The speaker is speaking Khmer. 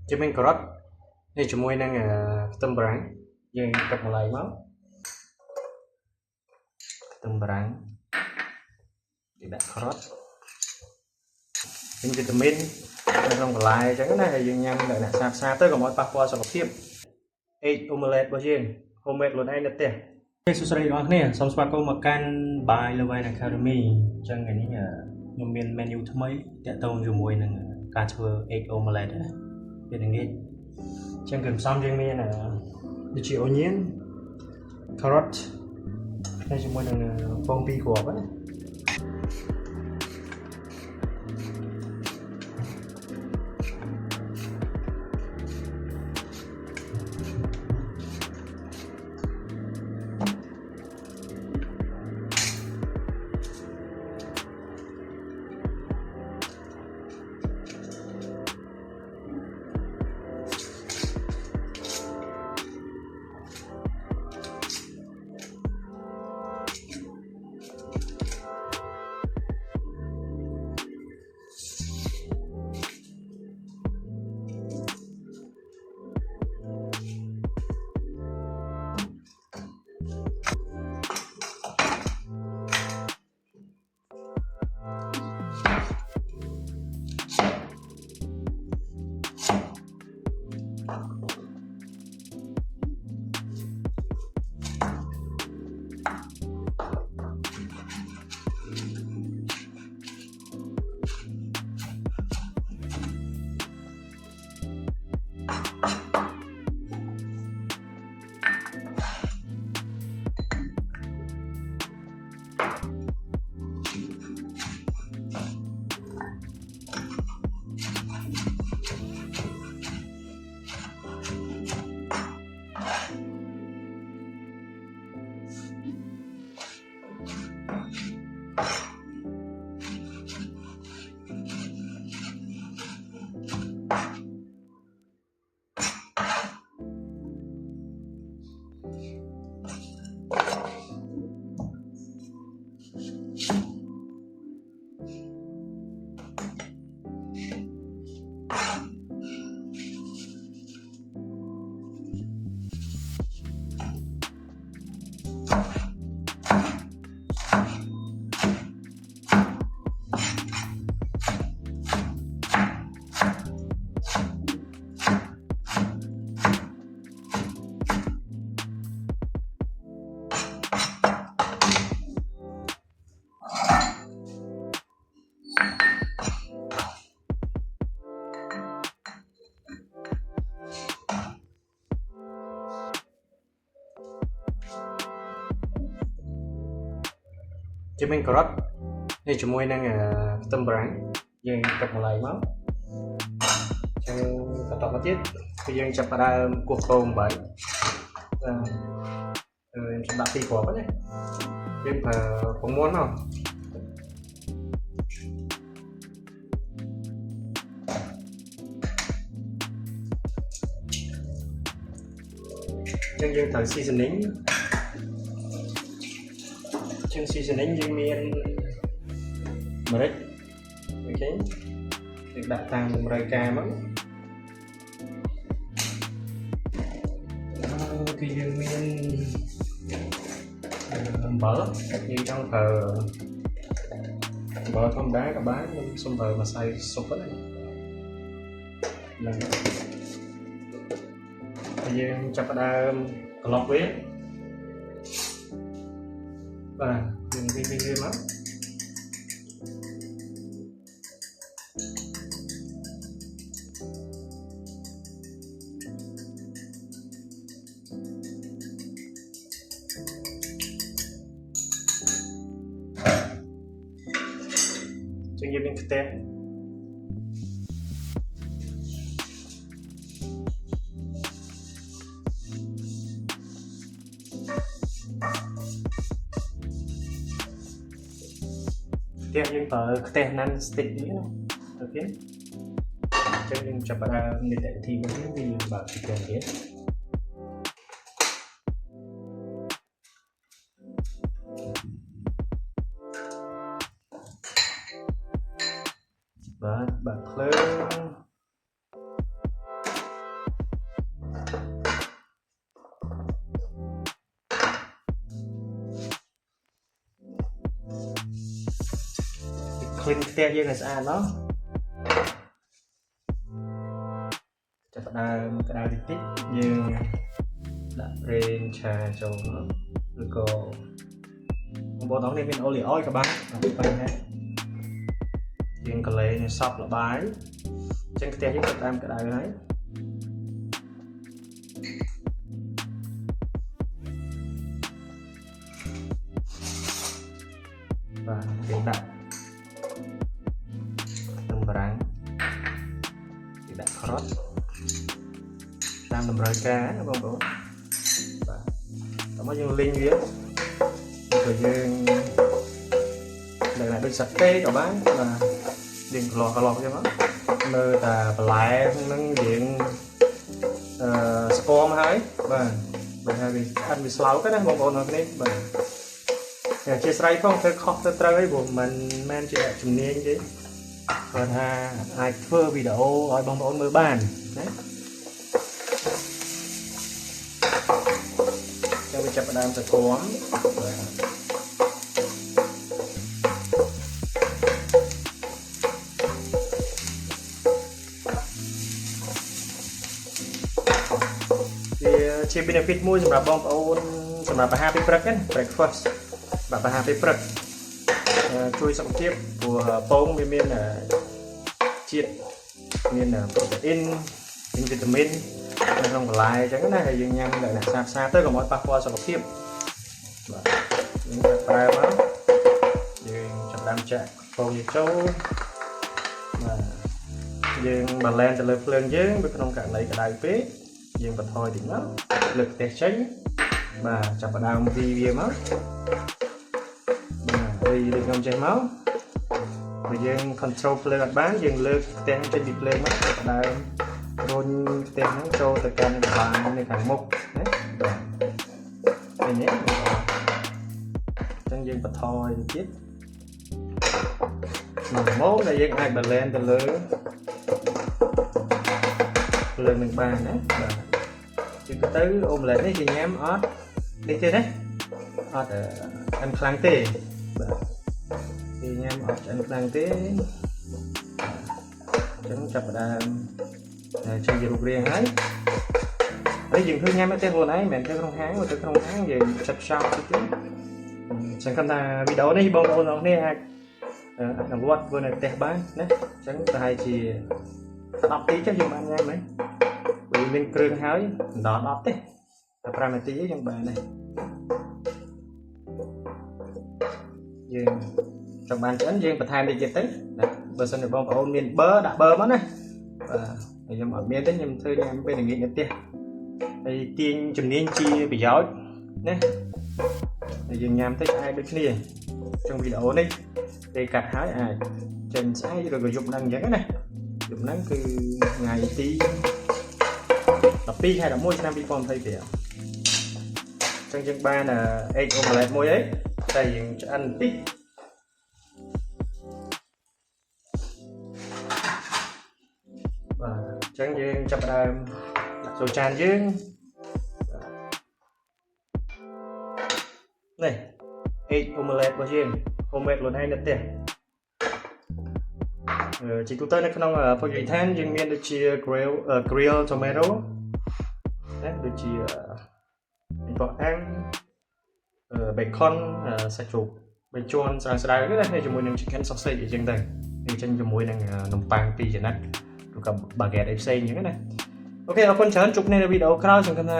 ជិះមានការ៉ុតនេះជាមួយនឹងខ្ទឹមបារាំងយើងកាត់បន្លែមកខ្ទឹមបារាំងគេដាក់ការ៉ុតមានវីតាមីននៅក្នុងបន្លែអញ្ចឹងណាហើយយើងញ៉ាំដល់អ្នកសាបទៅកុំឲ្យប៉ះពាល់សុខភាព egg omelette របស់យើង homemade ខ្លួនឯងនៅផ្ទះសួស្តីបងប្អូនសូមស្វាគមន៍មកកាន់ By Lewin Academy អញ្ចឹងថ្ងៃនេះខ្ញុំមាន menu ថ្មីទាក់ទងជាមួយនឹងការធ្វើ egg omelette ពេលល្ងាចអញ្ចឹងគ្រឿងផ្សំយើងមានដូចជា onion carrot ហើយជាមួយនឹងពង2គ្រាប់ណាជិះមានការ៉ុតនេះជាមួយនឹងខ្ទឹមបារាំងយើងកាត់បន្លែមកអញ្ចឹងបន្តមកទៀតគឺយើងចាប់ផ្ដើមគោះពង8ខ្ញុំសម្រាប់2គ្រាប់ណាយើងប្រើពងមាន់មកអញ្ចឹងយើងត្រូវ seasoning seasoning យើងមានម្រេចអូខេយើងដាក់តាមតម្រូវការមកគឺយើងមានអំបិលយើងចង់ប្រើអំបិលធម្មតាក៏បានខ្ញុំសុំប្រើម្សៅស៊ុបហ្នឹងហើយយើងចាប់ផ្ដើមក្លុកវាបាទយើងវាមកចឹងយើងមានខ្ទះយើងប្រើខ្ទះ non stick នេះអូខេអញ្ចឹងយើងចាប់ផ្ដើមនីតិវិធីមួយនេះគឺយើងបើកខ្ទះទៀតបាទបើកភ្លើង clean ផ្ទះយើងឲ្យស្អាតមកចាប់ផ្ដើមក្តៅតិចតិចយើងដាក់ប្រេងឆាចូលឬក៏បងប្អូននេះមានអូលីអុយក៏បានអត់បានដែរយើងកលេងសពលបាយអញ្ចឹងផ្ទះយើងចាប់ផ្ដើមក្តៅហើយបាទយើងដាក់នឹងបារាំងយើងដាក់ខ្រុតតាមតម្រូវការណាបងប្អូនបាទតោះមកយើងលីងវាក៏យើងដូចសាតេក៏បានបាទយើងកន្លោះចឹងមកមើលតែបន្លែហ្នឹងយើងស្គមហើយបាទបើថាវាអត់វាស្លោកណាបងប្អូនអរគ្នាបាទតែជាស្រ័យផងធ្វើខុសទៅត្រូវអីព្រោះមិនមែនជាជំនាញទេគាត់ថាអាចធ្វើវីដេអូឲ្យបងប្អូនមើលបានណាចាំវាចាប់ផ្ដើមស្គមបាទជា benefit មួយសម្រាប់បងប្អូនសម្រាប់អាហារពេលព្រឹកណា breakfast បាទអាហារពេលព្រឹកជួយសុខភាពព្រោះពងវាមានជាតិមាន protein មានវីតាមីននៅក្នុងបន្លែអញ្ចឹងណាហើយយើងញ៉ាំលក្ខណៈសាបទៅកុំឲ្យប៉ះពាល់សុខភាពបាទយើងប្រើមកយើងចាប់ដើមចាក់ពងយើងចូលបាទយើងបាឡែនទៅលើភ្លើងយើងនៅក្នុងករណីក្តៅពេកយើងបន្ថយតិចមកលើកផ្ទះចេញបាទចាប់ផ្ដើមវីវាមកបាទវីដូចខ្ញុំចេះមកបើយើង control ភ្លើងអត់បានយើងលើកផ្ទះចេញពីភ្លើងមកចាប់ផ្ដើមរុញផ្ទះហ្នឹងចូលទៅកាន់កន្លែងនៅខាងមុខណាបាទឃើញទេអញ្ចឹងយើងបន្ថយទៅទៀតមកដែលយើងអាច balance ទៅលើភ្លើងនឹងបានណាបាទជាទៅអូម៉្លេតនេះគេញ៉ាំអត់នេះទេណាអត់អិនខ្លាំងទេបាទគេញ៉ាំអត់ឆ្អិនខ្លាំងទេអញ្ចឹងចាប់ផ្ដើមចេញជារូបរាងហើយយើងឃើញញ៉ាំតែខ្លួនឯងមិនមែនទៅក្នុងហាងទៅក្នុងហាងយើងចិត្តខ្ចោតិចទេសង្ឃឹមថាវីដេអូនេះបងប្អូនទាំងគ្នាអាចអនុវត្តធ្វើនៅផ្ទះបានណាអញ្ចឹងប្រហែលជា10នាទីចុះយើងបានញ៉ាំហ្នឹងបើមានគ្រឿងហើយមិនដល់10ទេតែ5នាទីយើងបានដែរយើងចង់បានឆ្អិនយើងបន្ថែមតិចទៀតទៅណាបើសិនជាបងប្អូនមានប៊ឺដាក់ប៊ឺមកណាបាទខ្ញុំអត់មានទេខ្ញុំធ្វើញ៉ាំពេលល្ងាចនៅផ្ទះហើយទាញជំនាញជាប្រយោជន៍ណាហើយយើងញ៉ាំទៅឆ្អែតដូចគ្នាtrongវីដេអូនេះគេកាត់ហើយអាចចេញស្អែកឬក៏យប់ហ្នឹងអញ្ចឹងណាយប់ហ្នឹងគឺថ្ងៃទី12ខែ11ឆ្នាំ2025អញ្ចឹងយើងបានegg omelette មួយហើយតែយើងឆ្អិនបន្តិចបាទអញ្ចឹងយើងចាប់ផ្ដើមដាក់ចូលចានយើងនេះ egg omelette របស់យើង homemade ខ្លួនឯងនៅផ្ទះជាទូទៅនៅក្នុងភោជនីយដ្ឋានយើងមានដូចជា grill tomato ណាដូចជាបបអាំងbacon សាច់ជ្រូកបីជាន់ស្រាលៗណាជាមួយនឹង chicken sausage អញ្ចឹងទៅវាចេញជាមួយនឹងនំប៉័ង2ចំណិតឬក៏ baguette អីផ្សេងអញ្ចឹងណាអូខេអរគុណច្រើនជួបគ្នានៅវីដេអូក្រោយសង្ឃឹមថា